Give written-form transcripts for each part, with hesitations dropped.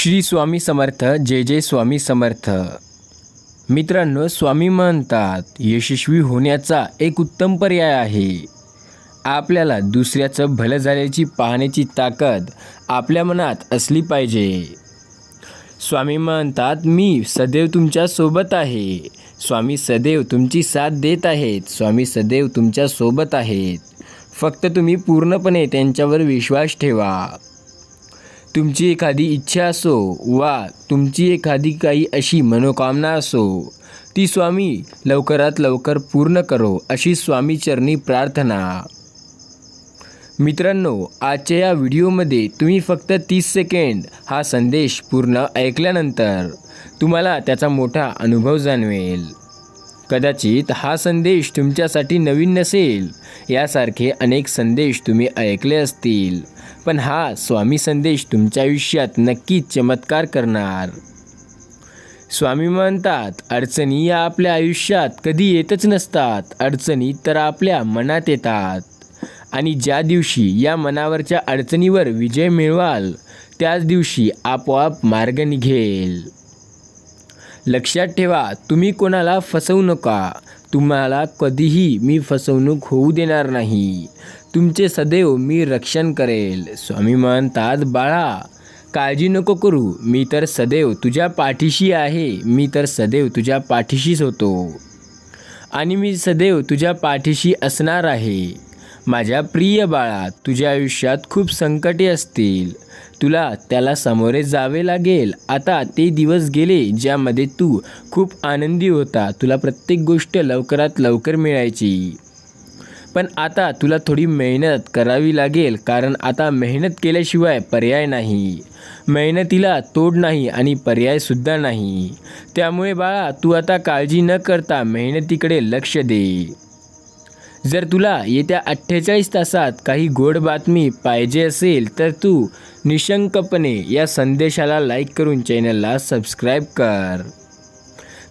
श्री स्वामी समर्थ. जय जय स्वामी समर्थ. मित्रांनो, स्वामी म्हणतात यशस्वी होण्याचा एक उत्तम पर्याय आहे. आपल्याला दुसऱ्याचं भलं झाल्याची पाहण्याची ताकद आपल्या मनात असली पाहिजे. स्वामी म्हणतात मी सदैव तुमच्या सोबत आहे. स्वामी सदैव तुमची साथ देत आहेत. स्वामी सदैव तुमच्या सोबत आहेत. फक्त तुम्ही पूर्णपणे त्यांच्यावर विश्वास ठेवा. तुमची एखादी इच्छा असो वा तुमची एखादी काही अशी मनोकामना असो, ती स्वामी लवकरात लवकर पूर्ण करो अशी स्वामीचरणी प्रार्थना. मित्रांनो, आजच्या या व्हिडिओमध्ये तुम्ही फक्त 30 सेकंड हा संदेश पूर्ण ऐकल्यानंतर तुम्हाला त्याचा मोठा अनुभव जाणवेल. कदाचित हा संदेश तुमच्यासाठी नवीन नसेल. यासारखे अनेक संदेश तुम्ही ऐकले असतील, पण हा स्वामी संदेश तुमच्या आयुष्यात नक्कीच चमत्कार करणार. स्वामी म्हणतात अडचणी या आपल्या आयुष्यात कधी येतच नसतात. अडचणी तर आपल्या मनात येतात आणि ज्या दिवशी या मनावरच्या अडचणीवर विजय मिळवाल त्याच दिवशी आपोआप मार्ग निघेल. लक्षात ठेवा, तुम्ही कोणाला फसवू नका. तुम्हाला कधीही मी फसवणूक होऊ देणार नाही. तुमचे सदैव मी रक्षण करेल. स्वामी म्हणतात बाळा, काळजी नको करू. मी तर सदैव तुझ्या पाठीशी आहे. मी तर सदैव तुझ्या पाठीशीच होतो आणि मी सदैव तुझ्या पाठीशी असणार आहे. माझ्या प्रिय बाळा, तुझ्या आयुष्यात खूप संकटे असतील. तुला त्याला सामोरे जावे लागेल. आता ते दिवस गेले ज्यामध्ये तू खूप आनंदी होता. तुला प्रत्येक गोष्ट लवकरात लवकर मिळायची. पण आता तुला थोडी मेहनत करावी लागेल, कारण आता मेहनत केल्याशिवाय पर्याय नाही. मेहनतीला तोड नाही आणि पर्यायसुद्धा नाही. त्यामुळे बाळा, तू आता काळजी न करता मेहनतीकडे लक्ष दे. जर तुला येत्या 48 तासात काही गोड बातमी पाहिजे असेल तर तू निशंकपणे या संदेशाला लाईक करून चॅनलला सबस्क्राईब कर.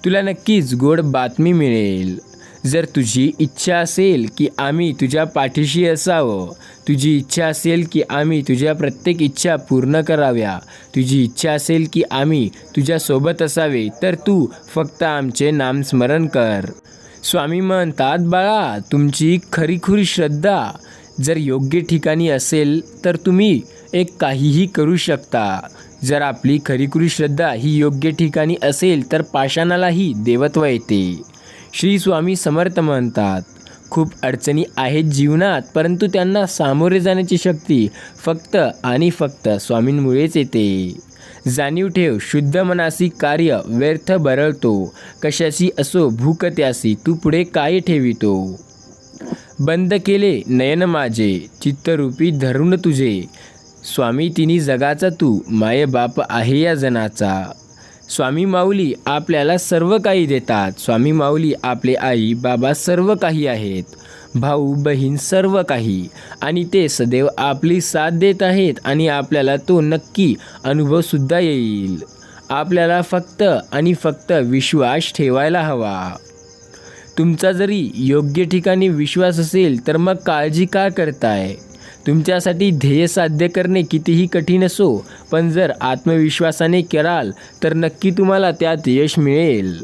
तुला नक्कीच गोड बातमी मिळेल. जर तुझी इच्छा असेल की आम्ही तुझ्या पाठीशी असावं, तुझी इच्छा असेल की आम्ही तुझ्या प्रत्येक इच्छा पूर्ण कराव्या, तुझी इच्छा असेल की आम्ही तुझ्यासोबत असावे, तर तू फक्त आमचे नामस्मरण कर. स्वामी म्हणतात बाळा, तुमची खरीखुरी श्रद्धा जर योग्य ठिकाणी असेल तर तुम्ही काहीही करू शकता. जर आपली खरीखुरी श्रद्धा ही योग्य ठिकाणी असेल तर पाषाणालाही देवत्व येते. श्री स्वामी समर्थ म्हणतात खूप अडचणी आहेत जीवनात, परंतु त्यांना सामोरे जाण्याची शक्ती फक्त आणि फक्त स्वामींमुळेच येते. जाणीव ठेव, शुद्ध मनासी कार्य व्यर्थ बरळतो. कशाची असो भूक त्यासी, तू पुढे काय ठेवितो. बंद केले नयन माझे, चित्तरूपी धरून तुझे. स्वामी तिन्ही जगाचा तू, माय बाप आहे या जनाचा. स्वामी माऊली आपल्याला सर्व काही देतात. स्वामी माऊली आपले आई बाबा सर्व काही आहेत. भाऊ बहीण सर्व काही, आणि ते सदैव आपली साथ देत आहेत आणि आपल्याला तो नक्की अनुभवसुद्धा येईल. आपल्याला फक्त आणि फक्त विश्वास ठेवायला हवा. तुमचा जरी योग्य ठिकाणी विश्वास असेल तर मग काळजी का करताय. तुमच्यासाठी ध्येय साध्य करणे कितीही कठीण असो, पण जर आत्मविश्वासाने कराल तर नक्की तुम्हाला त्यात यश मिळेल.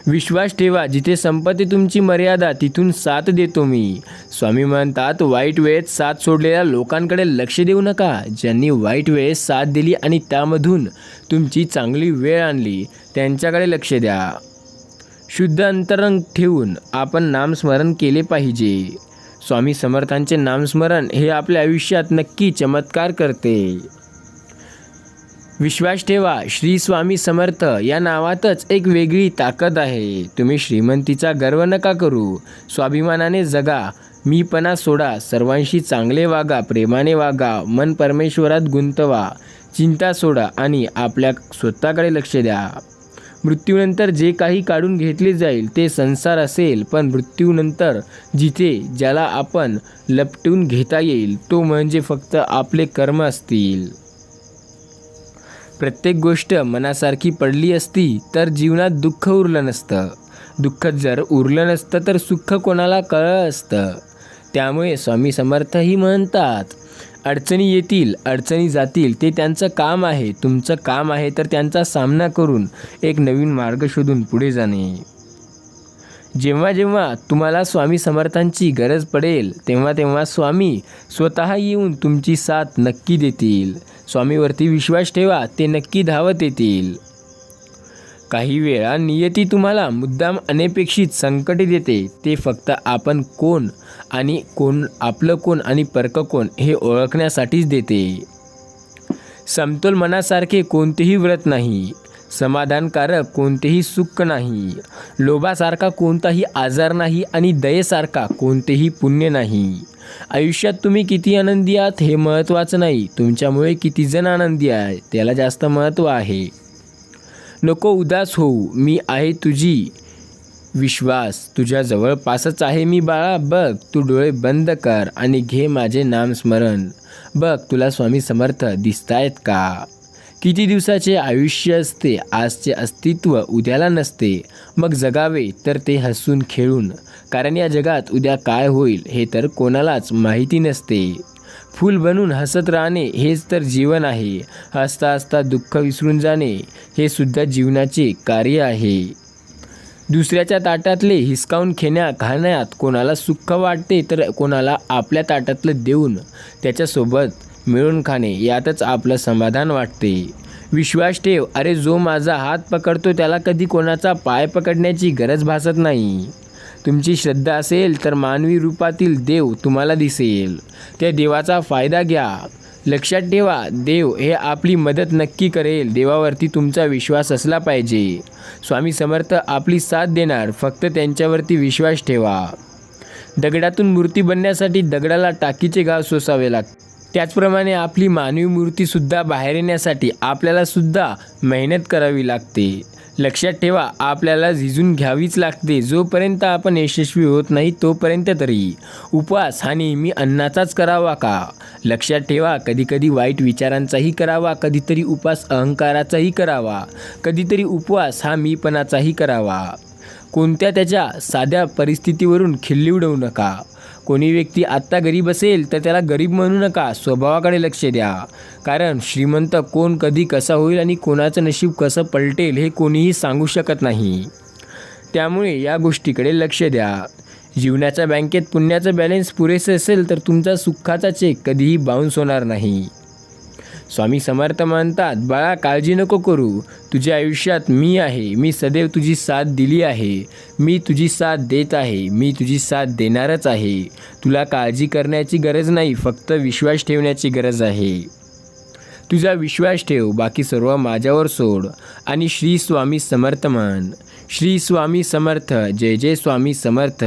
विश्वास ठेवा, जिथे संपते तुमची मर्यादा तिथून साथ देतो मी. स्वामी म्हणतात वाईट वेळेत साथ सोडलेल्या लोकांकडे लक्ष देऊ नका. ज्यांनी वाईट वेळेत साथ दिली आणि त्यामधून तुमची चांगली वेळ आणली त्यांच्याकडे लक्ष द्या. शुद्ध अंतरंग ठेवून आपण नामस्मरण केले पाहिजे. स्वामी समर्थांचे नामस्मरण हे आपल्या आयुष्यात नक्की चमत्कार करते. विश्वास ठेवा, श्री स्वामी समर्थ या नावातच एक वेगळी ताकद आहे. तुम्ही श्रीमंतीचा गर्व नका करू. स्वाभिमानाने जगा. मीपणा सोडा. सर्वांशी चांगले वागा, प्रेमाने वागा. मन परमेश्वरात गुंतवा. चिंता सोडा आणि आपल्या स्वतःकडे लक्ष द्या. मृत्यूनंतर जे काही काढून घेतले जाईल ते संसार असेल, पण मृत्यूनंतर ज्याला आपण लपटून घेता येईल तो म्हणजे फक्त आपले कर्म असतील. प्रत्येक गोष्ट मनासारखी पडली असती तर जीवनात दुःख उरलं नसतं. दुःख जर उरलं नसतं तर सुख कोणाला कळलं असतं. त्यामुळे स्वामी समर्थही म्हणतात अडचणी येतील, अडचणी जातील, ते त्यांचं काम आहे. तुमचं काम आहे तर त्यांचा सामना करून एक नवीन मार्ग शोधून पुढे जाणे. जेव्हा जेव्हा तुम्हाला स्वामी समर्थांची गरज पडेल तेव्हा तेव्हा स्वामी स्वतः येऊन तुमची साथ नक्की देतील. स्वामीवरती विश्वास ठेवा, ते नक्की धावत येतील. काही वेळा नियती तुम्हाला मुद्दाम अनपेक्षित संकटे देते. ते फक्त आपण कोण आणि आपलं कोण आणि परक कोण हे ओळखण्यासाठीच देते. समतोल मनासारखे कोणतेही व्रत नाही, समाधानकारक कोणतेही सुख नाही, लोभासारखा कोणताही आजार नाही आणि दयेसारखा कोणतेही पुण्य नाही. आयुष्यात तुम्ही किती आनंदी आहात हे महत्त्वाचं नाही, तुमच्यामुळे किती जण आनंदी आहे त्याला जास्त महत्त्व आहे. नको उदास होऊ, मी आहे तुझी विश्वास तुझ्या जवळपासच आहे मी बाळा. बघ, तू डोळे बंद कर आणि घे माझे नामस्मरण. बघ, तुला स्वामी समर्थ दिसतायत का? किती दिवसाचे आयुष्य असते, आजचे अस्तित्व उद्याला नसते. मग जगावे तर ते हसून खेळून, कारण या जगात उद्या काय होईल हे तर कोणालाच माहिती नसते. फूल बनून हसत राहणे हेच तर जीवन आहे. हसता हसता दुःख विसरून जाणे हे सुद्धा जीवनाचे कार्य आहे. दुसऱ्याच्या ताटातले हिसकावून खाण्यात कोणाला सुख वाटते तर कोणाला आपल्या ताटातलं देऊन त्याच्यासोबत मिळून खाणे यातच आपलं समाधान वाटते. विश्वास ठेव, अरे जो माझा हात पकडतो त्याला कधी कोणाचा पाय पकडण्याची गरज भासत नाही. तुमची श्रद्धा असेल तर मानवी रूपातील देव तुम्हाला दिसेल. त्या देवाचा फायदा घ्या. लक्षात ठेवा, देव हे आपली मदत नक्की करेल. देवावरती तुमचा विश्वास असला पाहिजे. स्वामी समर्थ आपली साथ देणार, फक्त त्यांच्यावरती विश्वास ठेवा. दगडातून मूर्ती बनण्यासाठी दगडाला टाकीचे घाव सोसावे लागते. त्याचप्रमाणे आपली मानवी मूर्तीसुद्धा बाहेर येण्यासाठी आपल्याला सुद्धा मेहनत करावी लागते. लक्षात ठेवा, आपल्याला झिजून घ्यावीच लागते. जोपर्यंत आपण यशस्वी होत नाही तोपर्यंत तरी. उपवास हा नेहमी अन्नाचाच करावा का? लक्षात ठेवा, कधीकधी वाईट विचारांचाही करावा, कधीतरी उपवास अहंकाराचाही करावा, कधीतरी उपवास हा मीपणाचाही करावा. कोणत्या त्याच्या साध्या परिस्थितीवरून खिल्ली उडवू नका. कोणी व्यक्ती आत्ता गरीब असेल तर त्याला गरीब म्हणू नका, स्वभावाकडे लक्ष द्या. कारण श्रीमंत कोण कधी कसा होईल आणि कोणाचं नशीब कसं पलटेल हे कोणीही सांगू शकत नाही. त्यामुळे या गोष्टीकडे लक्ष द्या. जीवनाच्या बँकेत पुण्याचं बॅलन्स पुरेसे असेल तर तुमचा सुखाचा चेक कधीही बाउन्स होणार नाही. स्वामी समर्थ म्हणतात, बाळा काळजी नको करू, तुझ्या आयुष्यात मी आहे. मी सदैव तुझी साथ दिली आहे. मी तुझी साथ देत आहे. मी तुझी साथ देणारच आहे. तुला काळजी करण्याची गरज नाही, फक्त विश्वास ठेवण्याची गरज आहे. तुझा विश्वास ठेव, बाकी सर्व माझ्यावर सोड आणि श्री स्वामी समर्थ म्हण. श्री स्वामी समर्थ. जय जय स्वामी समर्थ.